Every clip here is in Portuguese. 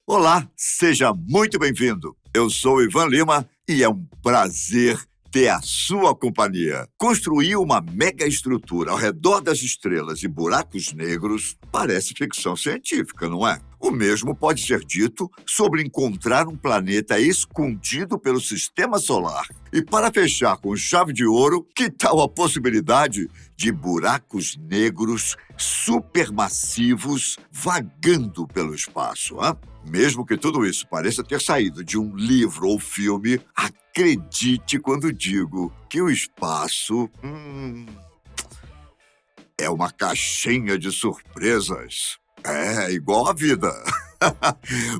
Olá, seja muito bem-vindo. Eu sou Ivan Lima e é um prazer ter a sua companhia. Construir uma mega estrutura ao redor das estrelas e buracos negros parece ficção científica, não é? O mesmo pode ser dito sobre encontrar um planeta escondido pelo sistema solar. E para fechar com chave de ouro, que tal a possibilidade de buracos negros supermassivos vagando pelo espaço, hein? Mesmo que tudo isso pareça ter saído de um livro ou filme, acredite quando digo que o espaço é uma caixinha de surpresas. É igual a vida.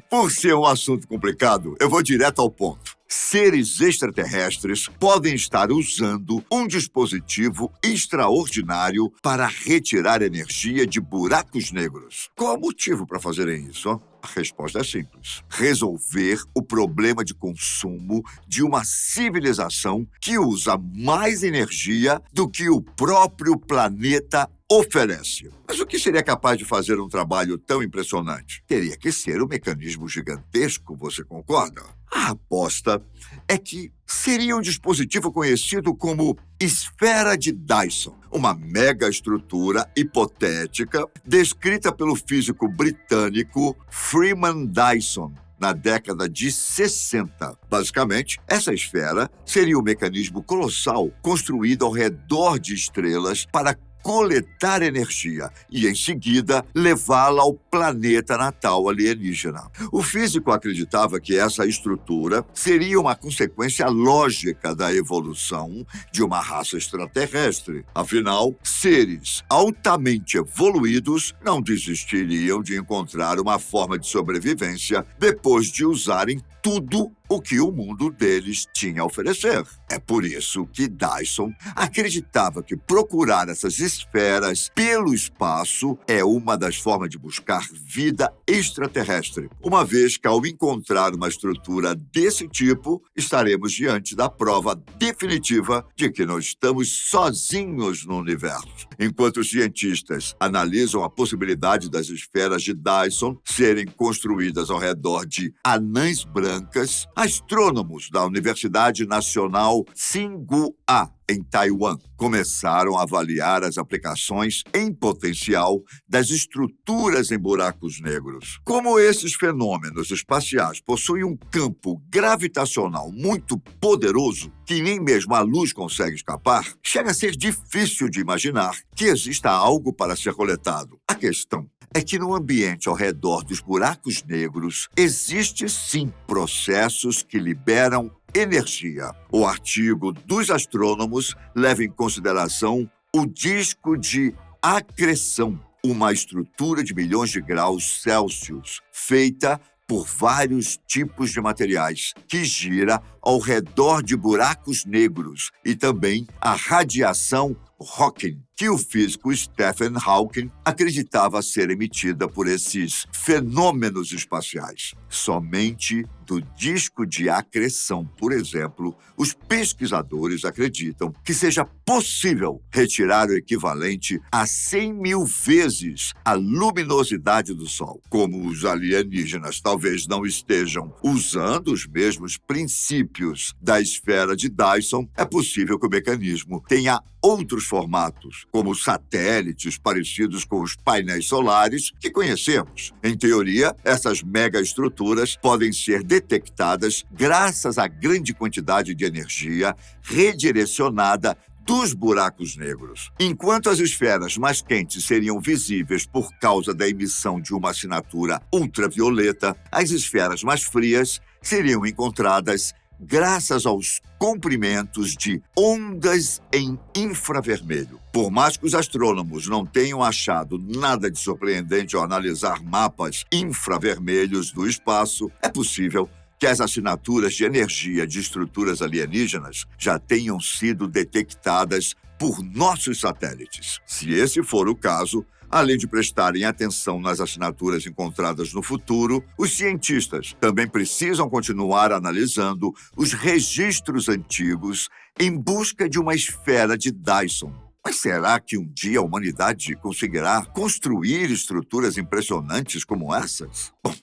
Por ser um assunto complicado, eu vou direto ao ponto. Seres extraterrestres podem estar usando um dispositivo extraordinário para retirar energia de buracos negros. Qual o motivo para fazerem isso? A resposta é simples: resolver o problema de consumo de uma civilização que usa mais energia do que o próprio planeta oferece. Mas o que seria capaz de fazer um trabalho tão impressionante? Teria que ser um mecanismo gigantesco, você concorda? A aposta é que seria um dispositivo conhecido como esfera de Dyson, uma mega estrutura hipotética descrita pelo físico britânico Freeman Dyson na década de 60. Basicamente, essa esfera seria um mecanismo colossal construído ao redor de estrelas para coletar energia e, em seguida, levá-la ao planeta natal alienígena. O físico acreditava que essa estrutura seria uma consequência lógica da evolução de uma raça extraterrestre. Afinal, seres altamente evoluídos não desistiriam de encontrar uma forma de sobrevivência depois de usarem tudo o que o mundo deles tinha a oferecer. É por isso que Dyson acreditava que procurar essas esferas pelo espaço é uma das formas de buscar vida extraterrestre, uma vez que, ao encontrar uma estrutura desse tipo, estaremos diante da prova definitiva de que não estamos sozinhos no universo. Enquanto os cientistas analisam a possibilidade das esferas de Dyson serem construídas ao redor de anãs brancas, astrônomos da Universidade Nacional Tsinghua, em Taiwan, começaram a avaliar as aplicações em potencial das estruturas em buracos negros. Como esses fenômenos espaciais possuem um campo gravitacional muito poderoso, que nem mesmo a luz consegue escapar, chega a ser difícil de imaginar que exista algo para ser coletado. A questão é que no ambiente ao redor dos buracos negros existe sim processos que liberam energia. O artigo dos astrônomos leva em consideração o disco de acreção, uma estrutura de milhões de graus Celsius, feita por vários tipos de materiais, que gira ao redor de buracos negros, e também a radiação Hawking, que o físico Stephen Hawking acreditava ser emitida por esses fenômenos espaciais. Somente do disco de acreção, por exemplo, os pesquisadores acreditam que seja possível retirar o equivalente a 100 mil vezes a luminosidade do Sol. Como os alienígenas talvez não estejam usando os mesmos princípios da esfera de Dyson, é possível que o mecanismo tenha outros formatos, como satélites parecidos com os painéis solares que conhecemos. Em teoria, essas megaestruturas podem ser detectadas graças à grande quantidade de energia redirecionada dos buracos negros. Enquanto as esferas mais quentes seriam visíveis por causa da emissão de uma assinatura ultravioleta, as esferas mais frias seriam encontradas graças aos comprimentos de ondas em infravermelho. Por mais que os astrônomos não tenham achado nada de surpreendente ao analisar mapas infravermelhos do espaço, é possível que as assinaturas de energia de estruturas alienígenas já tenham sido detectadas por nossos satélites. Se esse for o caso, além de prestarem atenção nas assinaturas encontradas no futuro, os cientistas também precisam continuar analisando os registros antigos em busca de uma esfera de Dyson. Mas será que um dia a humanidade conseguirá construir estruturas impressionantes como essas? Bom,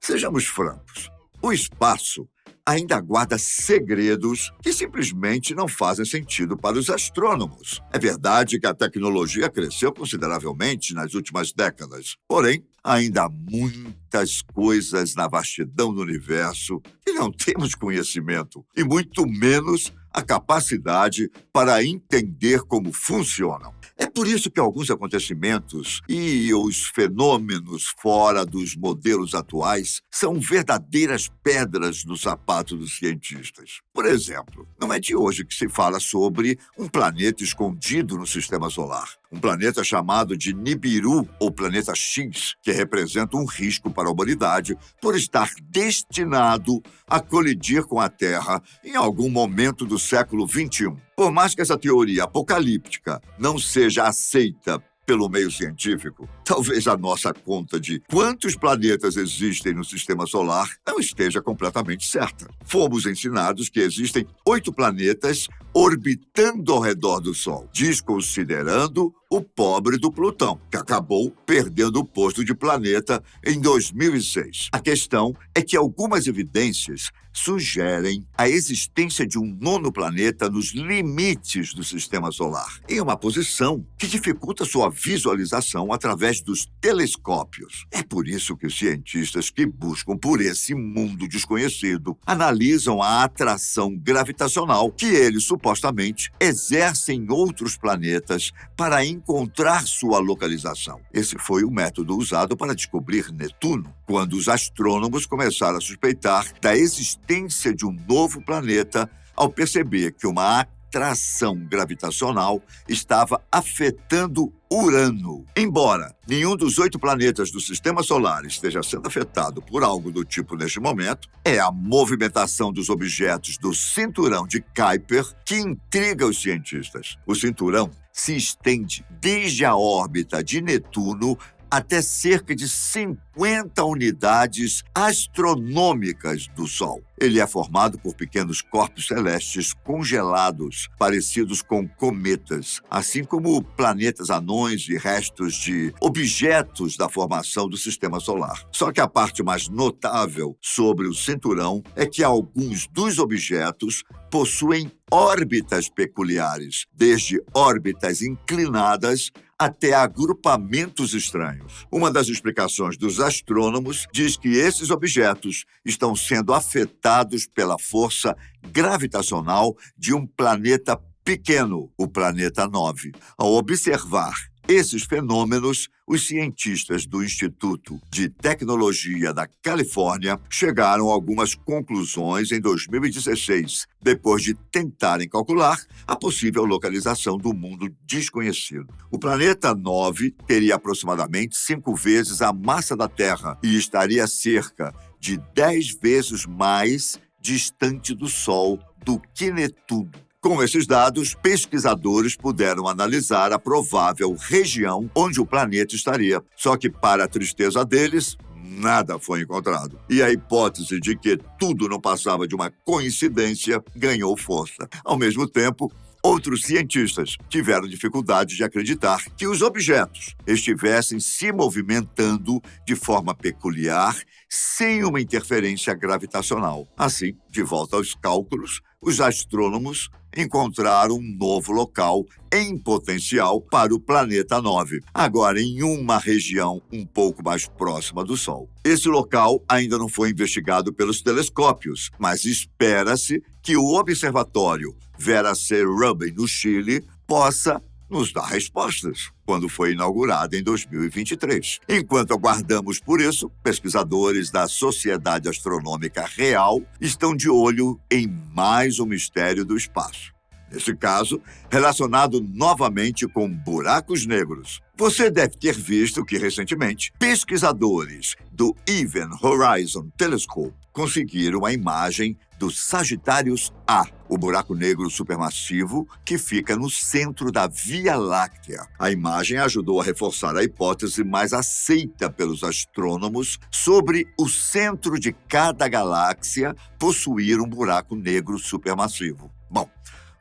Sejamos francos, o espaço ainda guarda segredos que simplesmente não fazem sentido para os astrônomos. É verdade que a tecnologia cresceu consideravelmente nas últimas décadas, porém, ainda há muitas coisas na vastidão do universo que não temos conhecimento, e muito menos a capacidade para entender como funcionam. É por isso que alguns acontecimentos e os fenômenos fora dos modelos atuais são verdadeiras pedras no sapato dos cientistas. Por exemplo, não é de hoje que se fala sobre um planeta escondido no sistema solar. Um planeta chamado de Nibiru, ou Planeta X, que representa um risco para a humanidade por estar destinado a colidir com a Terra em algum momento do século XXI. Por mais que essa teoria apocalíptica não seja aceita pelo meio científico, talvez a nossa conta de quantos planetas existem no sistema solar não esteja completamente certa. Fomos ensinados que existem 8 planetas orbitando ao redor do Sol, desconsiderando o pobre do Plutão, que acabou perdendo o posto de planeta em 2006. A questão é que algumas evidências sugerem a existência de um 9º planeta nos limites do sistema solar, em uma posição que dificulta sua visualização através dos telescópios. É por isso que os cientistas que buscam por esse mundo desconhecido analisam a atração gravitacional que eles supostamente exercem em outros planetas para encontrar sua localização. Esse foi o método usado para descobrir Netuno, quando os astrônomos começaram a suspeitar da existência de um novo planeta ao perceber que uma atração gravitacional estava afetando Urano. Embora nenhum dos 8 planetas do Sistema Solar esteja sendo afetado por algo do tipo neste momento, é a movimentação dos objetos do cinturão de Kuiper que intriga os cientistas. O cinturão se estende desde a órbita de Netuno até cerca de 50 unidades astronômicas do Sol. Ele é formado por pequenos corpos celestes congelados, parecidos com cometas, assim como planetas anões e restos de objetos da formação do Sistema Solar. Só que a parte mais notável sobre o cinturão é que alguns dos objetos possuem órbitas peculiares, desde órbitas inclinadas até agrupamentos estranhos. Uma das explicações dos astrônomos diz que esses objetos estão sendo afetados pela força gravitacional de um planeta pequeno, o planeta 9. Ao observar esses fenômenos, os cientistas do Instituto de Tecnologia da Califórnia chegaram a algumas conclusões em 2016, depois de tentarem calcular a possível localização do mundo desconhecido. O planeta 9 teria aproximadamente 5 vezes a massa da Terra e estaria cerca de 10 vezes mais distante do Sol do que Netuno. Com esses dados, pesquisadores puderam analisar a provável região onde o planeta estaria. Só que, para a tristeza deles, nada foi encontrado. E a hipótese de que tudo não passava de uma coincidência ganhou força. Ao mesmo tempo, outros cientistas tiveram dificuldade de acreditar que os objetos estivessem se movimentando de forma peculiar, sem uma interferência gravitacional. Assim, de volta aos cálculos, os astrônomos encontraram um novo local em potencial para o planeta 9, agora em uma região um pouco mais próxima do Sol. Esse local ainda não foi investigado pelos telescópios, mas espera-se que o observatório Vera C. Rubin, no Chile, possa nos dar respostas, quando foi inaugurado em 2023. Enquanto aguardamos por isso, pesquisadores da Sociedade Astronômica Real estão de olho em mais um mistério do espaço. Nesse caso, relacionado novamente com buracos negros. Você deve ter visto que, recentemente, pesquisadores do Event Horizon Telescope conseguiram a imagem do Sagitários A, o buraco negro supermassivo que fica no centro da Via Láctea. A imagem ajudou a reforçar a hipótese mais aceita pelos astrônomos sobre o centro de cada galáxia possuir um buraco negro supermassivo. Bom,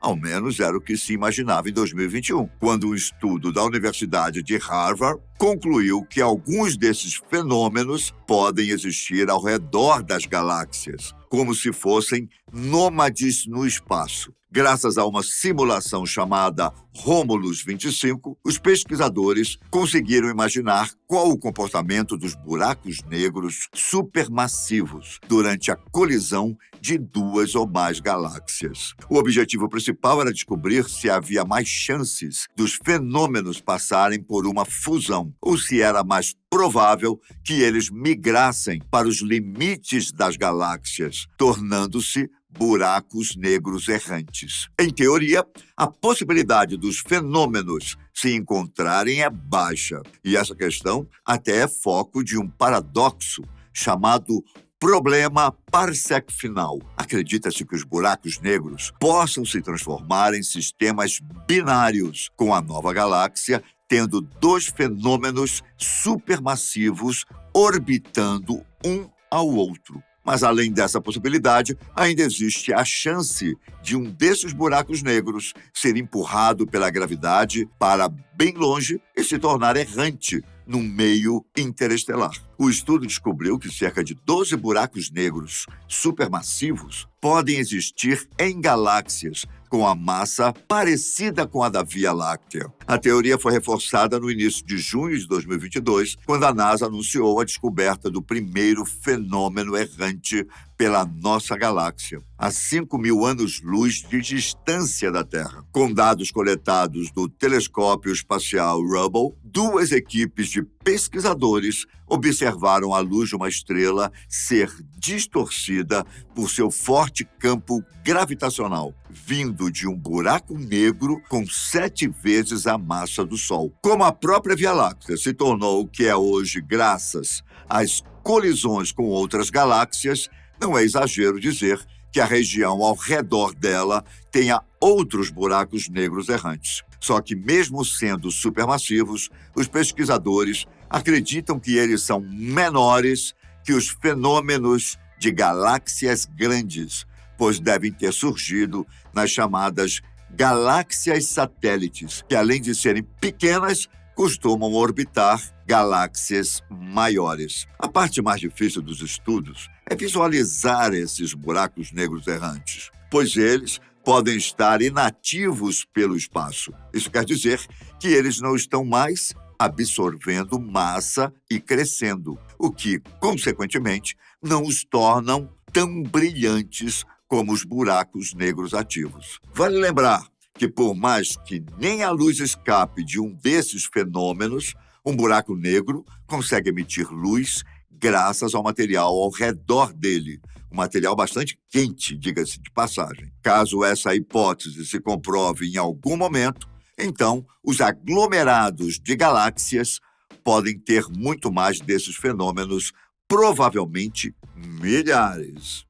Ao menos era o que se imaginava em 2021, quando um estudo da Universidade de Harvard concluiu que alguns desses fenômenos podem existir ao redor das galáxias, como se fossem nômades no espaço. Graças a uma simulação chamada Romulus 25, os pesquisadores conseguiram imaginar qual o comportamento dos buracos negros supermassivos durante a colisão de duas ou mais galáxias. O objetivo principal era descobrir se havia mais chances dos fenômenos passarem por uma fusão, ou se era mais provável que eles migrassem para os limites das galáxias, tornando-se buracos negros errantes. Em teoria, a possibilidade dos fenômenos se encontrarem é baixa, e essa questão até é foco de um paradoxo chamado problema Parsec final. Acredita-se que os buracos negros possam se transformar em sistemas binários, com a nova galáxia tendo dois fenômenos supermassivos orbitando um ao outro. Mas, além dessa possibilidade, ainda existe a chance de um desses buracos negros ser empurrado pela gravidade para bem longe e se tornar errante num meio interestelar. O estudo descobriu que cerca de 12 buracos negros supermassivos podem existir em galáxias com a massa parecida com a da Via Láctea. A teoria foi reforçada no início de junho de 2022, quando a NASA anunciou a descoberta do primeiro fenômeno errante pela nossa galáxia, a 5.000 anos-luz de distância da Terra. Com dados coletados do telescópio espacial Hubble, duas equipes de pesquisadores observaram a luz de uma estrela ser distorcida por seu forte campo gravitacional, vindo de um buraco negro com 7 vezes a massa do Sol. Como a própria Via Láctea se tornou o que é hoje graças às colisões com outras galáxias, não é exagero dizer que a região ao redor dela tenha outros buracos negros errantes. Só que, mesmo sendo supermassivos, os pesquisadores acreditam que eles são menores que os fenômenos de galáxias grandes, pois devem ter surgido nas chamadas galáxias satélites, que, além de serem pequenas, costumam orbitar galáxias maiores. A parte mais difícil dos estudos é visualizar esses buracos negros errantes, pois eles podem estar inativos pelo espaço. Isso quer dizer que eles não estão mais absorvendo massa e crescendo, o que, consequentemente, não os tornam tão brilhantes como os buracos negros ativos. Vale lembrar que, por mais que nem a luz escape de um desses fenômenos, um buraco negro consegue emitir luz graças ao material ao redor dele, um material bastante quente, diga-se de passagem. Caso essa hipótese se comprove em algum momento, então os aglomerados de galáxias podem ter muito mais desses fenômenos, provavelmente milhares.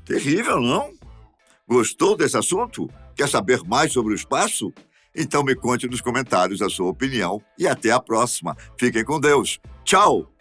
Terrível, não? Gostou desse assunto? Quer saber mais sobre o espaço? Então me conte nos comentários a sua opinião e até a próxima. Fiquem com Deus. Tchau!